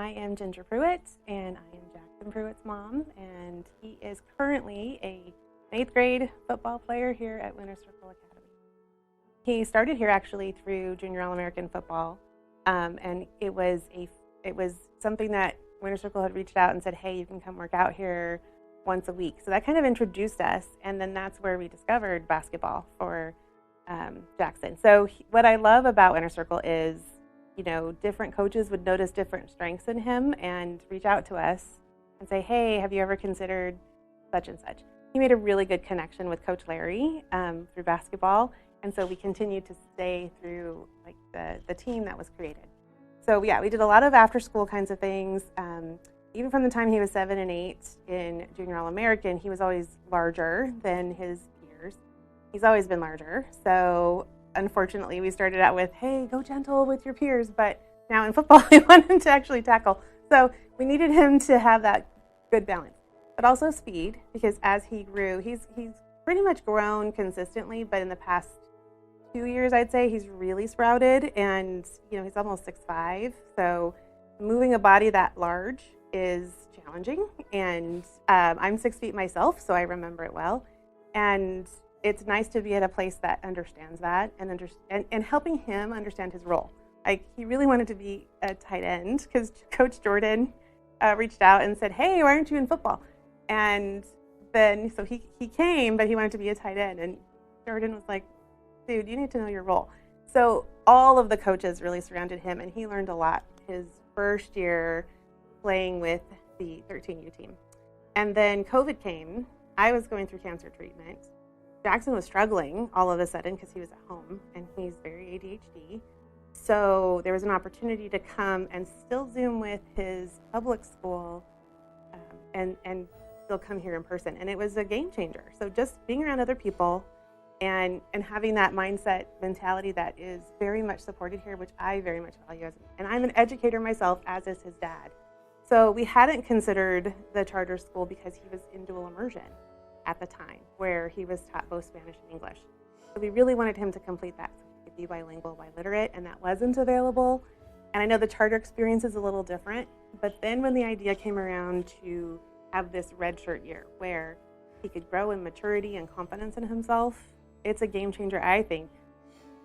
I am Ginger Prewitt, and I am Jackson Prewitt's mom, and he is currently a 8th grade football player here at Winter Circle Academy. He started here actually through Junior All-American football, and it was something that Winter Circle had reached out and said, hey, you can come work out here once a week. So that kind of introduced us, and then that's where we discovered basketball for Jackson. So what I love about Winter Circle is, different coaches would notice different strengths in him and reach out to us and say, hey, have you ever considered such and such? He made a really good connection with Coach Larry through basketball, and so we continued to stay through the team that was created. So yeah, we did a lot of after school kinds of things. Even from the time he was 7 and 8 in Junior All-American, he was always larger than his peers. He's always been larger. So unfortunately, we started out with, hey, go gentle with your peers, but now in football, we want him to actually tackle. So we needed him to have that good balance, but also speed, because as he grew, he's pretty much grown consistently, but in the past 2 years, I'd say he's really sprouted, and he's almost 6'5", so moving a body that large is challenging, and I'm 6 feet myself, so I remember it well, and it's nice to be at a place that understands that and helping him understand his role. He really wanted to be a tight end because Coach Jordan reached out and said, hey, why aren't you in football? And then so he came, but he wanted to be a tight end, and Jordan was like, dude, you need to know your role. So all of the coaches really surrounded him, and he learned a lot his first year playing with the 13U team. And then COVID came. I was going through cancer treatment. Jackson was struggling all of a sudden because he was at home, and he's very ADHD. So there was an opportunity to come and still Zoom with his public school and still come here in person. And it was a game changer. So just being around other people and having that mindset mentality that is very much supported here, which I very much value. And I'm an educator myself, as is his dad. So we hadn't considered the charter school because he was in dual immersion at the time, where he was taught both Spanish and English. So we really wanted him to complete that, so he could be bilingual, biliterate, and that wasn't available. And I know the charter experience is a little different, but then when the idea came around to have this redshirt year where he could grow in maturity and confidence in himself, it's a game changer, I think,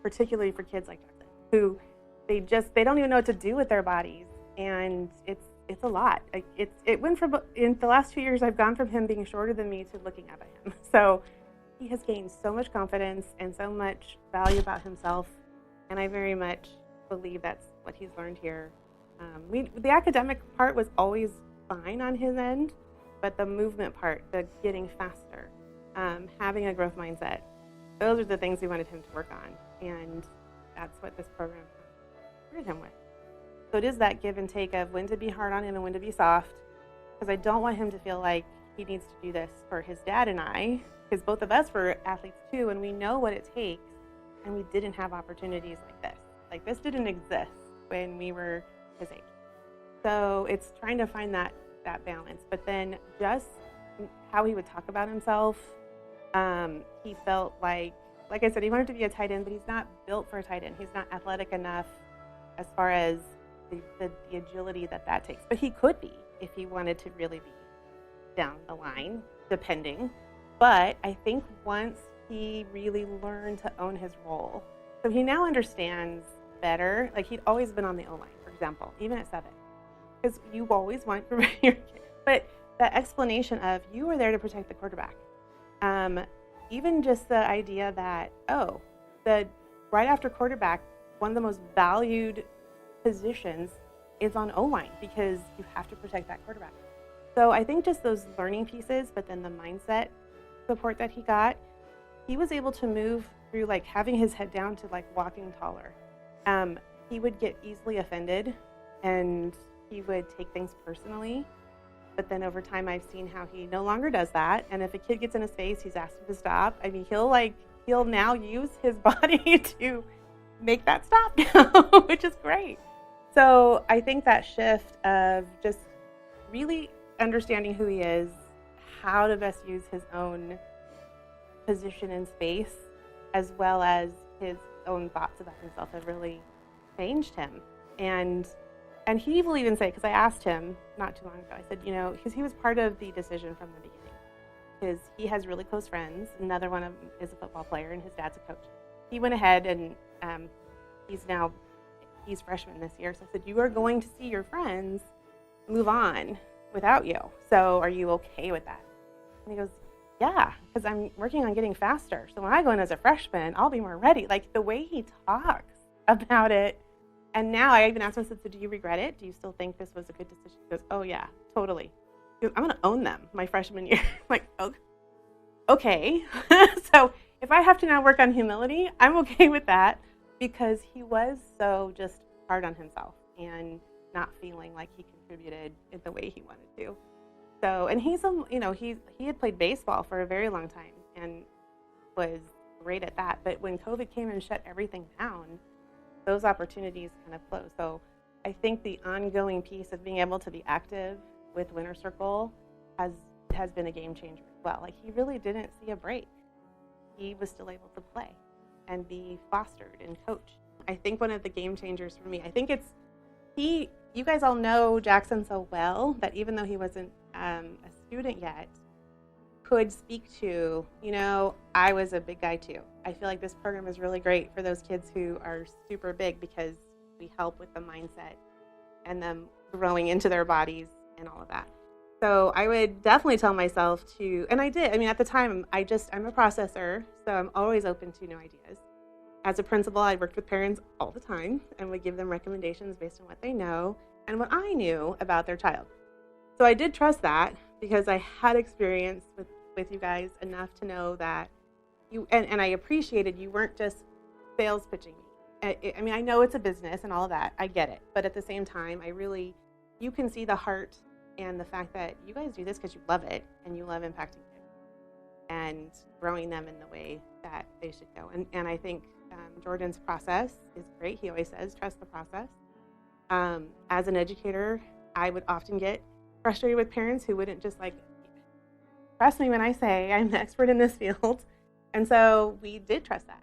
particularly for kids like Jackson, who they don't even know what to do with their bodies, and it's a lot. It went from, in the last 2 years, I've gone from him being shorter than me to looking up at him. So he has gained so much confidence and so much value about himself, and I very much believe that's what he's learned here. The academic part was always fine on his end, but the movement part, the getting faster, having a growth mindset, those are the things we wanted him to work on, and that's what this program supported him with. So it is that give and take of when to be hard on him and when to be soft, because I don't want him to feel like he needs to do this for his dad and I, because both of us were athletes too, and we know what it takes, and we didn't have opportunities like this. Like, this didn't exist when we were his age. So it's trying to find that balance. But then just how he would talk about himself, he felt like I said, he wanted to be a tight end, but he's not built for a tight end. He's not athletic enough as far as the agility that takes. But he could be if he wanted to really be down the line, depending. But I think once he really learned to own his role, so he now understands better. Like, he'd always been on the O-line, for example, even at 7, because you always want your kid. But that explanation of you are there to protect the quarterback. Even just the idea that, right after quarterback, one of the most valued positions is on O-line because you have to protect that quarterback. So I think just those learning pieces, but then the mindset support that he got, he was able to move through having his head down to walking taller. He would get easily offended and he would take things personally. But then over time, I've seen how he no longer does that. And if a kid gets in his face, he's asked him to stop. I mean, he'll now use his body to make that stop now, which is great. So I think that shift of just really understanding who he is, how to best use his own position in space, as well as his own thoughts about himself, have really changed him. And And he will even say, because I asked him not too long ago, I said, because he was part of the decision from the beginning, because he has really close friends. Another one of them is a football player, and his dad's a coach. He went ahead and he's freshman this year. So I said, you are going to see your friends move on without you. So are you okay with that? And he goes, yeah, because I'm working on getting faster. So when I go in as a freshman, I'll be more ready. Like the way he talks about it. And now I even asked him, I said, so do you regret it? Do you still think this was a good decision? He goes, oh yeah, totally. He goes, I'm going to own them my freshman year. I'm like, okay. So if I have to now work on humility, I'm okay with that, because he was so just hard on himself and not feeling like he contributed in the way he wanted to. So, and he's he had played baseball for a very long time and was great at that. But when COVID came and shut everything down, those opportunities kind of closed. So I think the ongoing piece of being able to be active with Winter Circle has been a game changer as well. Like he really didn't see a break. He was still able to play and be fostered and coached. I think one of the game changers for me, I think it's you guys all know Jackson so well that even though he wasn't a student yet, could speak to, I was a big guy too. I feel like this program is really great for those kids who are super big, because we help with the mindset and them growing into their bodies and all of that. So I would definitely tell myself to, and I did. I mean, at the time, I'm a processor, so I'm always open to new ideas. As a principal, I worked with parents all the time and would give them recommendations based on what they know and what I knew about their child. So I did trust that, because I had experience with you guys enough to know that you, and I appreciated you weren't just sales pitching me. I mean, I know it's a business and all of that. I get it. But at the same time, you can see the heart and the fact that you guys do this because you love it and you love impacting kids and growing them in the way that they should go. And I think Jordan's process is great. He always says, trust the process. As an educator, I would often get frustrated with parents who wouldn't just trust me when I say I'm the expert in this field. And so we did trust that.